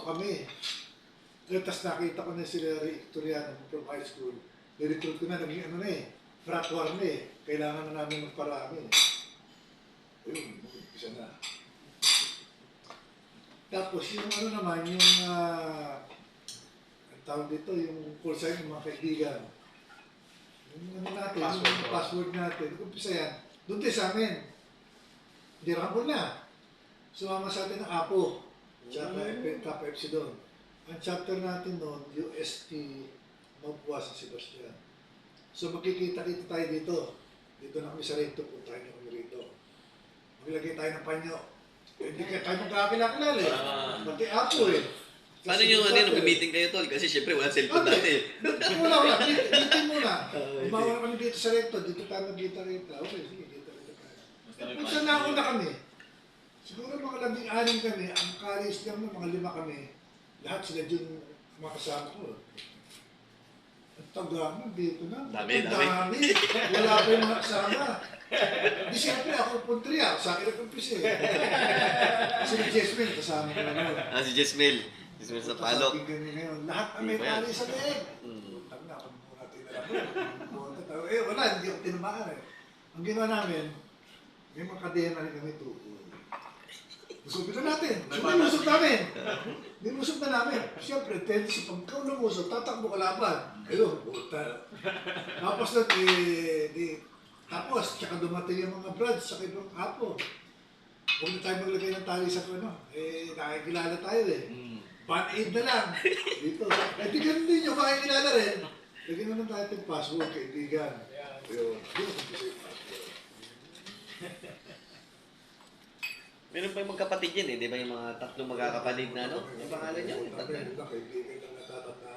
kami. Tapos nakita ko na sila Victoriano from high school. Nirecruit ko na, naging ano na eh, frat war na eh. Kailangan na namin magparami. Ayun, mag-umpisa na. Tapos yung ano naman, yung ang tawag dito, yung call sign ng mga kaibigan. Yung ano natin, yung password natin, umpisa yan. Doon tayo sa amin. Hindi rambo na. Sumama sa atin ng Apo. Tsaka Kappa FC doon. Ang chapter natin doon, UST Mapua sa Sebastian. So magkikita-kita tayo dito. Dito na kami sa rito, punta tayo kami rito. Maglagay tayo ng panyo. Hindi ka tayo magkakilala eh. Pati Apo eh. Paano yung mag-meeting kayo tol? Kasi syempre walang cellphone dati. Wala. Dito muna. Bawal kami dito sa recto. Dito tayo magkita-kita. Okay, sige, dito tayo. Kung saan nauna kami, siguro mga 16 kami, ang college lang na mga 5 kami, lahat sila dyan mga kasama ko. Ang taga dito na. Dami. Wala pa yung mga kasama. Di siyempre ako puntriya, sa akin nag-umpisa eh. Kasi ni Jesmel, kasama ko naman. Si Jesmel. Jesmel sa palok. Lahat kami pali sa leeg. Tag na, kung muna tinala. Wala, hindi ako tinamaan eh. Ang ginawa namin, may mga kadena rin kami tuko. Usupin na natin. Nilusog namin. Nilusog na namin. Siyempre, tendency, pag ikaw lumusog, tatakbo ka laban. Ayun, puta. Tapos na, tapos, tsaka dumating yung mga brads sa ibang Apo. Huwag na tayo maglagay ng tali sa ano. Nakikilala tayo eh. Band-aid na lang. Dito. Di ganun din yung makikilala rin. Lagyan naman tayo itong password, kaibigan. Ayun. Meron pa yung magkapatid yan eh, di ba yung mga tatlong magkakapatid na ano? Yung pangalan niyo? Kaibigan na natatanda.